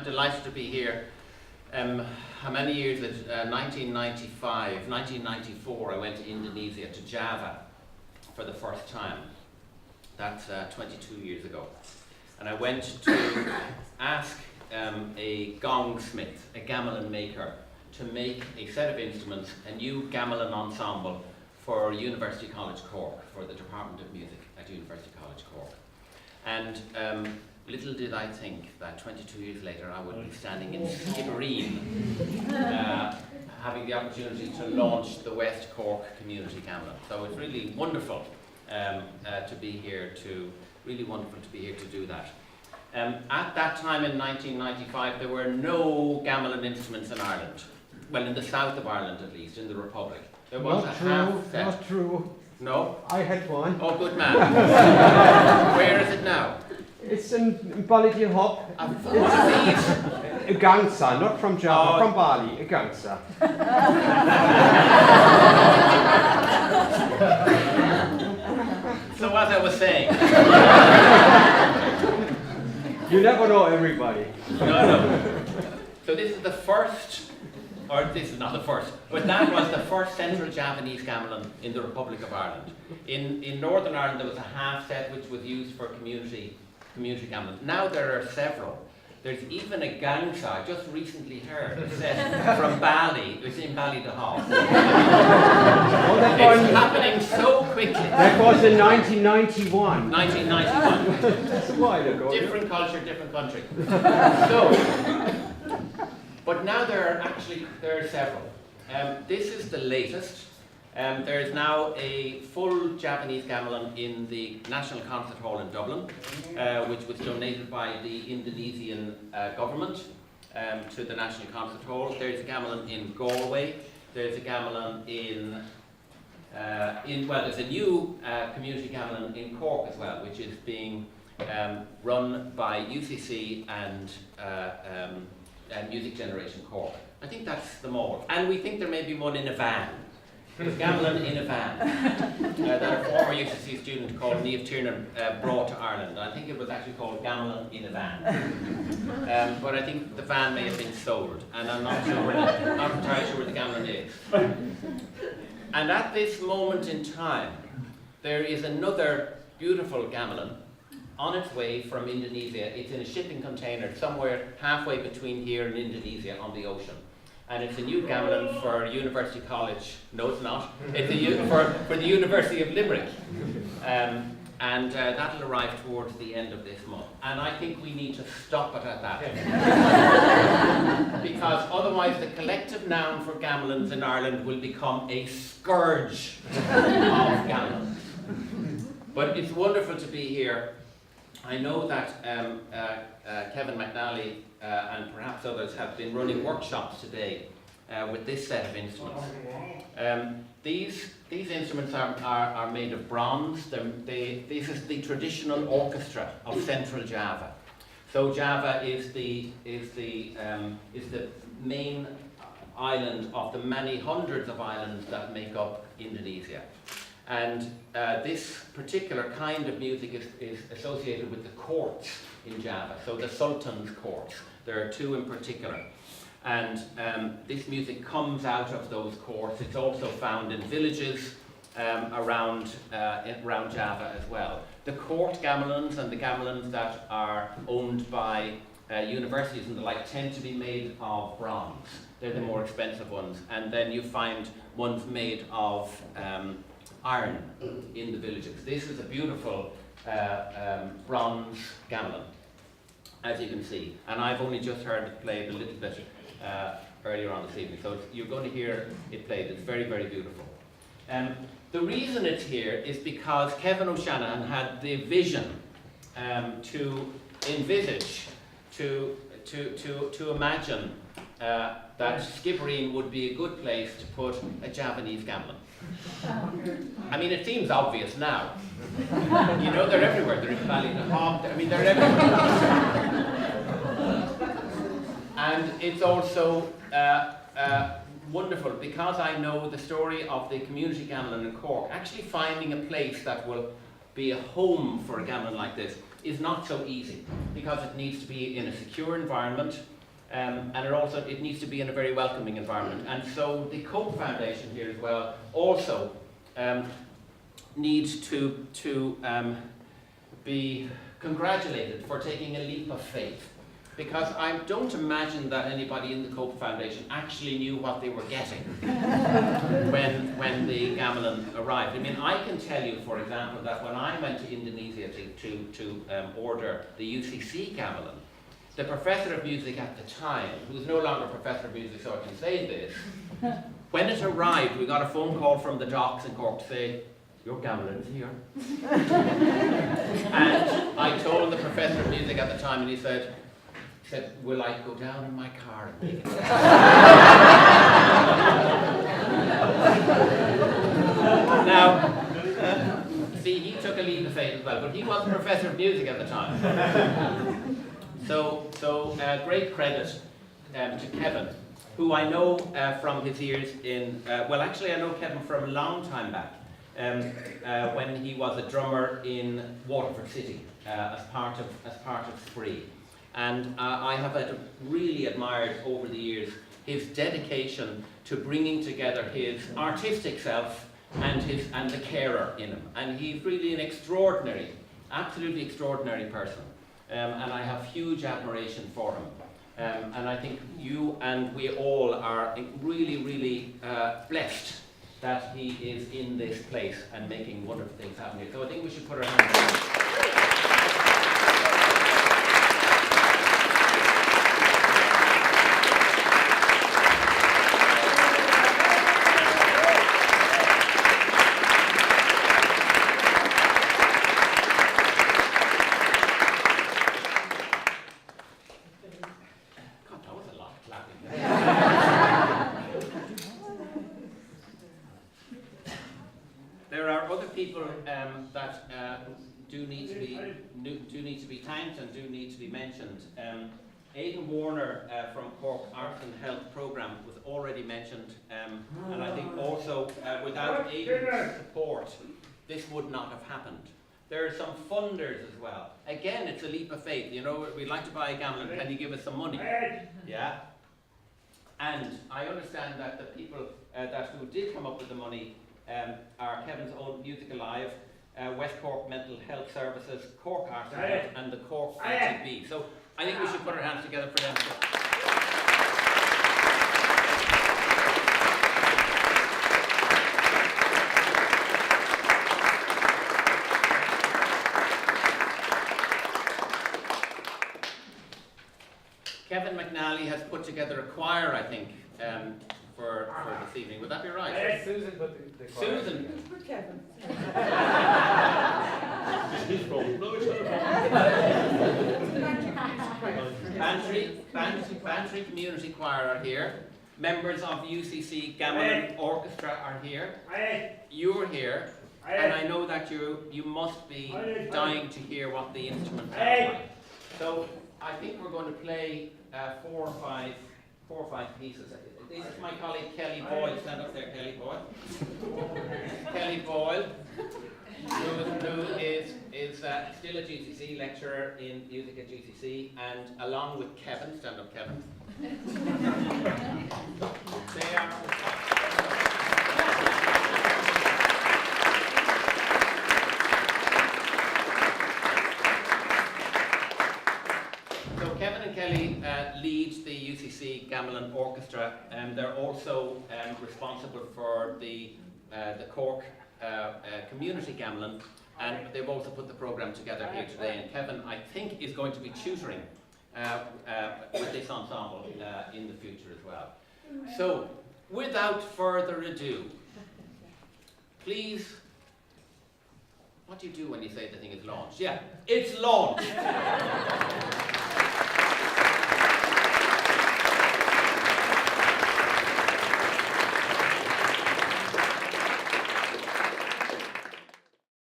I'm delighted to be here. How many years? 1995, 1994, I went to Indonesia, to Java, for the first time. That's 22 years ago. And I went to ask a gongsmith, a gamelan maker, to make a set of instruments, a new gamelan ensemble for University College Cork, for the Department of Music at University College Cork. And little did I think that 22 years later I would be standing in Skibbereen, having the opportunity to launch the West Cork Community Gamelan. So it's really wonderful to be here to do that. At that time in 1995, there were no gamelan instruments in Ireland. Well, in the south of Ireland at least, in the Republic. There was Not true. No? I had one. Oh, good man. Where is it now? It's in Ballyhop. What are these? A gangsa, not from Java, from Bali, a gangsa. So as I was saying. You never know everybody. No. So this is the first, or this is not the first, but that was the first Central Javanese gamelan in the Republic of Ireland. In Northern Ireland there was a half set which was used for community gamelan. Now there are several. There's even a gangsa, I just recently heard, a set from Bali, it's in Ballyhop. It's happening so quickly. That was in 1991. 1991. That's a while ago. Different culture, different country. But now there are several. This is the latest. There is now a full Javanese gamelan in the National Concert Hall in Dublin, which was donated by the Indonesian government to the National Concert Hall. There's a gamelan in Galway. There's a gamelan there's a new community gamelan in Cork as well, which is being run by UCC and Music Generation Cork. I think that's them all. And we think there may be one in a van. There's gamelan in a van that a former UCC student called Niamh Tiernan brought to Ireland. I think it was actually called gamelan in a van. But I think the van may have been sold, and I'm not entirely sure where the gamelan is. And at this moment in time, there is another beautiful gamelan on its way from Indonesia. It's in a shipping container somewhere halfway between here and Indonesia on the ocean. And it's a new gamelan for University College. No, it's not. It's for the University of Limerick. And that'll arrive towards the end of this month. And I think we need to stop it at that. Because otherwise the collective noun for gamelans in Ireland will become a scourge of gamelans. But it's wonderful to be here. I know that Kevin McNally and perhaps others have been running workshops today with this set of instruments. These instruments are made of bronze. This is the traditional orchestra of Central Java. So Java is the main island of the many hundreds of islands that make up Indonesia. And this particular kind of music is associated with the courts in Java, so the Sultan's courts. There are two in particular. And this music comes out of those courts. It's also found in villages around Java as well. The court gamelans and the gamelans that are owned by universities and the like tend to be made of bronze. They're the more expensive ones. And then you find ones made of iron in the villages. This is a beautiful bronze gamelan, as you can see. And I've only just heard it played a little bit earlier on this evening. So you're going to hear it played. It's very, very beautiful. The reason it's here is because Kevin O'Shanahan had the vision to envisage, to imagine that Skibbereen would be a good place to put a Javanese gamelan. I mean, it seems obvious now. You know, they're everywhere. They're in Ballyhop. I mean, they're everywhere. And it's also wonderful because I know the story of the community gamelan in Cork. Actually finding a place that will be a home for a gamelan like this is not so easy, because it needs to be in a secure environment, and it needs to be in a very welcoming environment. And so the Cope Foundation here as well also needs to be congratulated for taking a leap of faith, because I don't imagine that anybody in the Cope Foundation actually knew what they were getting when the gamelan arrived. I mean, I can tell you, for example, that when I went to Indonesia to order the UCC gamelan, the professor of music at the time, who's no longer professor of music, so I can say this, when it arrived, we got a phone call from the docks in Cork to say, "Your gamelan's here." And I told the professor of music at the time, and he said, "Will I go down in my car and take it?" Now, see, he took a leap of faith as well, but he was a professor of music at the time. So great credit to Kevin, who I know from his years in, well, actually I know Kevin from a long time back, when he was a drummer in Waterford City as part of Spree. And I have really admired over the years his dedication to bringing together his artistic self and the carer in him. And he's really an extraordinary, absolutely extraordinary person. And I have huge admiration for him. And I think you and we all are really, really blessed that he is in this place and making wonderful things happen here. So I think we should put our hands together. There are other people that do need to be thanked and do need to be mentioned. Aidan Warner from Cork Arts and Health Programme was already mentioned, and I think also without Aidan's support, this would not have happened. There are some funders as well. Again, it's a leap of faith. You know, we'd like to buy a gamelan. Can you give us some money? Yeah. And I understand that the people who did come up with the money are Kevin's own Music Alive, West Cork Mental Health Services, Cork Arts and Health, and the Cork ATB. So I think we should put our hands together for them. Kevin McNally has put together a choir, I think, for this evening. Would that be right? Yes, Susan put the choir. Susan. Put Kevin. Bantry Community Choir are here. Members of the UCC Gamelan Orchestra are here. You're here. And I know that you must be dying to hear what the instrument sounds like. So I think we're going to play 4 or 5 pieces. This is my colleague Kelly Boyle. Stand up there, Kelly Boyle. Kelly Boyle, who is still a GCC lecturer in music at GCC, and along with Kevin, stand up, Kevin. They are. Kevin and Kelly lead the UCC Gamelan Orchestra, and they're also responsible for the Cork Community Gamelan, and they've also put the programme together here today. And Kevin, I think, is going to be tutoring with this ensemble in the future as well. So, without further ado, please. What do you do when you say the thing is launched? Yeah, it's launched!